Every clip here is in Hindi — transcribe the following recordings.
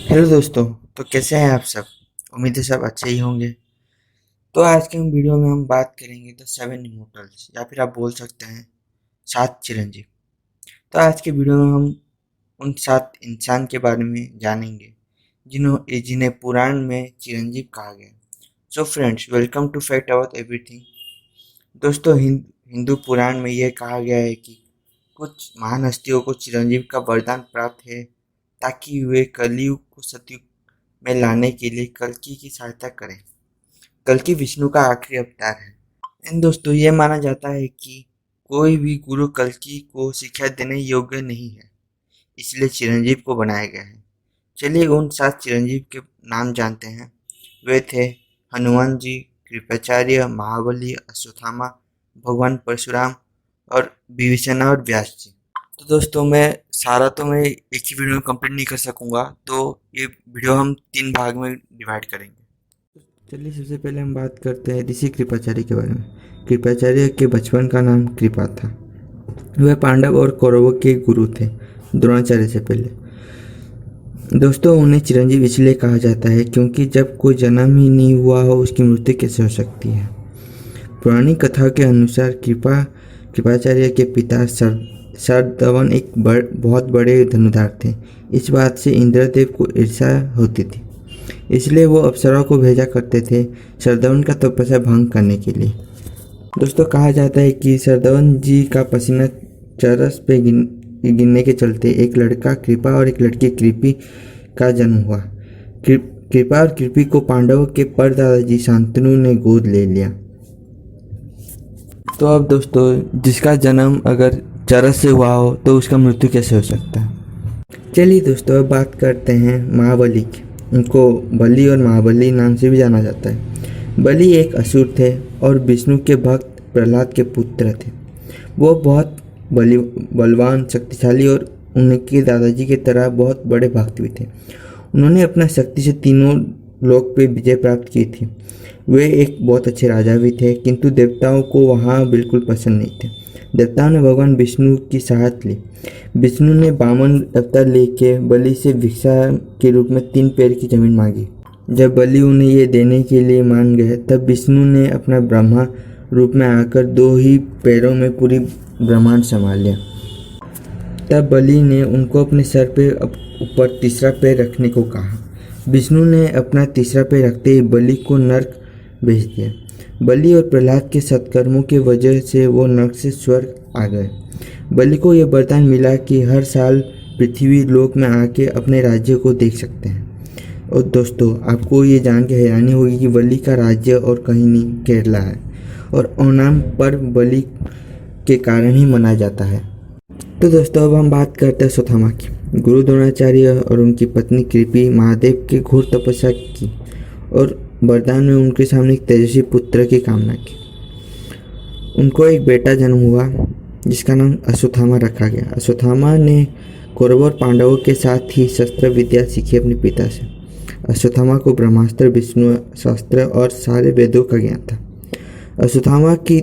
हेलो दोस्तों। तो कैसे हैं आप सब? उम्मीद है सब अच्छे ही होंगे। तो आज के वीडियो में हम बात करेंगे द सेवन इमोर्टल्स, या फिर आप बोल सकते हैं सात चिरंजीव। तो आज के वीडियो में हम उन सात इंसान के बारे में जानेंगे जिन्हें पुराण में चिरंजीव कहा गया। So friends, welcome to fact about everything. दोस्तों, हिंदू पुराण में यह कहा गया है कि कुछ महान हस्तियों को चिरंजीव का वरदान प्राप्त है ताकि वे कलयुग को सतयुग में लाने के लिए कल्कि की सहायता करें। कल्कि विष्णु का आखिरी अवतार है। एंड दोस्तों, ये माना जाता है कि कोई भी गुरु कल्कि को शिक्षा देने योग्य नहीं है, इसलिए चिरंजीव को बनाया गया है। चलिए उन सात चिरंजीव के नाम जानते हैं। वे थे हनुमान जी, कृपाचार्य, महाबली, अश्वत्थामा, भगवान परशुराम और विभीषण और व्यास जी। तो दोस्तों, मैं एक ही वीडियो में कंप्लीट नहीं कर सकूंगा, तो ये वीडियो हम तीन भाग में डिवाइड करेंगे। चलिए सबसे पहले हम बात करते हैं ऋषि कृपाचार्य के बारे में। कृपाचार्य के बचपन का नाम कृपा था। वह पांडव और कौरवों के गुरु थे, द्रोणाचार्य से पहले। दोस्तों, उन्हें चिरंजीव इसलिए कहा जाता है क्योंकि जब कोई जन्म ही नहीं हुआ हो उसकी मृत्यु कैसे हो सकती है। पुरानी कथा के अनुसार कृपाचार्य के पिता सरदवन एक बहुत बड़े धनुर्धर थे। इस बात से इंद्रदेव को ईर्ष्या होती थी, इसलिए वो अप्सराओं को भेजा करते थे सरदवन का तपस्या भंग करने के लिए। दोस्तों, कहा जाता है कि सरदवन जी का पसीना चरस पे गिरने के चलते एक लड़का कृपा और एक लड़की कृपी का जन्म हुआ। कृपा और कृपी को पांडवों के परदादाजी शांतनु ने गोद ले लिया। तो अब दोस्तों, जिसका जन्म अगर चरस से हुआ हो तो उसका मृत्यु कैसे हो सकता है। चलिए दोस्तों, अब बात करते हैं महाबली की। उनको बलि और महाबली नाम से भी जाना जाता है। बलि एक असुर थे और विष्णु के भक्त प्रहलाद के पुत्र थे। वो बहुत बलवान, शक्तिशाली और उनके दादाजी की तरह बहुत बड़े भक्त भी थे। उन्होंने अपना शक्ति से तीनों लोक पे विजय प्राप्त की थी। वे एक बहुत अच्छे राजा भी थे, किंतु देवताओं को वहाँ बिल्कुल पसंद नहीं थे। देवताओं ने भगवान विष्णु की सहायता ली। विष्णु ने वामन अवतार लेके बलि से भिक्षा के रूप में 3 पैर की जमीन मांगी। जब बलि उन्हें ये देने के लिए मान गए, तब विष्णु ने अपना ब्रह्मा रूप में आकर 2 ही पैरों में पूरी ब्रह्मांड संभाल लिया। तब बलि ने उनको अपने सर पे ऊपर तीसरा पैर रखने को कहा। विष्णु ने अपना तीसरा पैर रखते ही बलि को नर्क भेज दिया। बलि और प्रहलाद के सत्कर्मों की वजह से वो नर्क से स्वर्ग आ गए। बलि को यह वरदान मिला कि हर साल पृथ्वी लोक में आके अपने राज्य को देख सकते हैं। और दोस्तों, आपको ये जान के हैरानी होगी कि बलि का राज्य और कहीं नहीं, केरला है, और ओणम पर्व बलि के कारण ही मनाया जाता है। तो दोस्तों, अब हम बात करते हैं अश्वत्थामा की। गुरु द्रोणाचार्य और उनकी पत्नी कृपी महादेव की घोर तपस्या की और वरदान में उनके सामने एक तेजस्वी पुत्र की कामना की। उनको एक बेटा जन्म हुआ जिसका नाम अश्वत्थामा रखा गया। अश्वत्थामा ने कौरवों और पांडवों के साथ ही शस्त्र विद्या सीखी अपने पिता से। अश्वत्थामा को ब्रह्मास्त्र, विष्णु शास्त्र और सारे वेदों का ज्ञान था। अश्वत्थामा की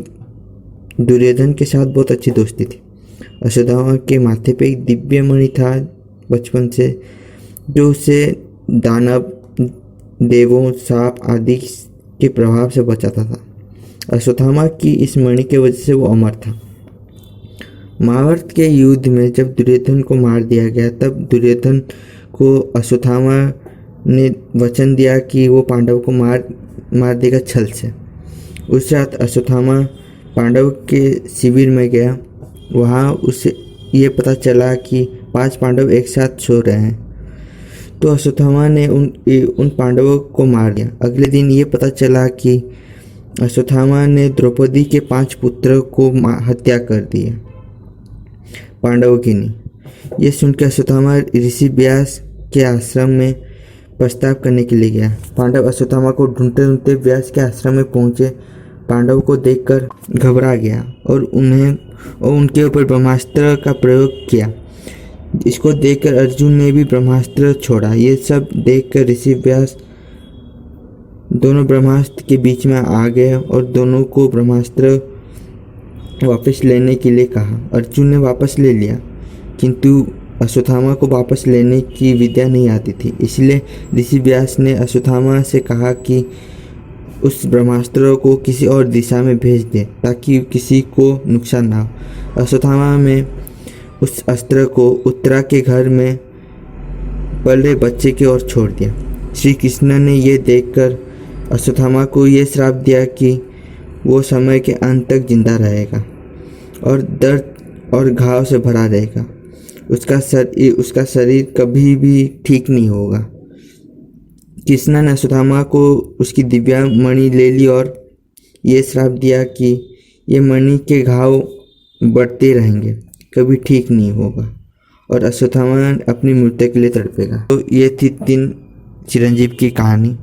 दुर्योधन के साथ बहुत अच्छी दोस्ती थी। अश्वत्थामा के माथे पे एक दिव्य मणि था बचपन से, जो उसे दानव, देवों, सांप आदि के प्रभाव से बचाता था। अश्वत्थामा की इस मणि की वजह से वो अमर था। महाभारत के युद्ध में जब दुर्योधन को मार दिया गया, तब दुर्योधन को अश्वत्थामा ने वचन दिया कि वो पांडव को मार देगा छल से। उस रात अश्वत्थामा पांडव के शिविर में गया। वहाँ उसे ये पता चला कि 5 पांडव एक साथ सो रहे हैं, तो अश्वत्थामा ने उन पांडवों को मार दिया। अगले दिन ये पता चला कि अश्वत्थामा ने द्रौपदी के 5 पुत्रों को हत्या कर दी है, पांडवों की नहीं। ये सुनकर अश्वत्थामा ऋषि व्यास के आश्रम में प्रस्ताव करने के लिए गया। पांडव अश्वत्थामा को ढूंढते ढूंढते व्यास के आश्रम में पहुंचे। पांडव को देखकर घबरा गया और उनके ऊपर ब्रह्मास्त्र का प्रयोग किया। इसको देखकर अर्जुन ने भी ब्रह्मास्त्र छोड़ा। ये सब देखकर ऋषि व्यास दोनों ब्रह्मास्त्र के बीच में आ गए और दोनों को ब्रह्मास्त्र वापस लेने के लिए कहा। अर्जुन ने वापस ले लिया, किंतु अश्वत्थामा को वापस लेने की विद्या नहीं आती थी। इसलिए ऋषि व्यास ने अश्वत्थामा से कहा कि उस ब्रह्मास्त्र को किसी और दिशा में भेज दे ताकि किसी को नुकसान ना हो। अश्वत्थामा में उस अस्त्र को उत्तरा के घर में पल रहे बच्चे की ओर छोड़ दिया। श्री कृष्ण ने यह देखकर अश्वत्थामा को यह श्राप दिया कि वो समय के अंत तक जिंदा रहेगा और दर्द और घाव से भरा रहेगा। उसका शरीर कभी भी ठीक नहीं होगा। कृष्ण ने अश्वत्थामा को उसकी दिव्या मणि ले ली और ये श्राप दिया कि ये मणि के घाव बढ़ते रहेंगे, कभी ठीक नहीं होगा और अश्वत्थामा अपनी मृत्यु के लिए तड़पेगा। तो ये थी 3 चिरंजीव की कहानी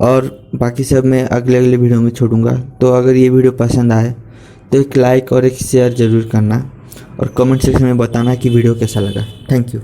और बाकी सब मैं अगले वीडियो में छोड़ूंगा। तो अगर ये वीडियो पसंद आए तो एक लाइक और एक शेयर ज़रूर करना और कमेंट सेक्शन में बताना कि वीडियो कैसा लगा। Thank you.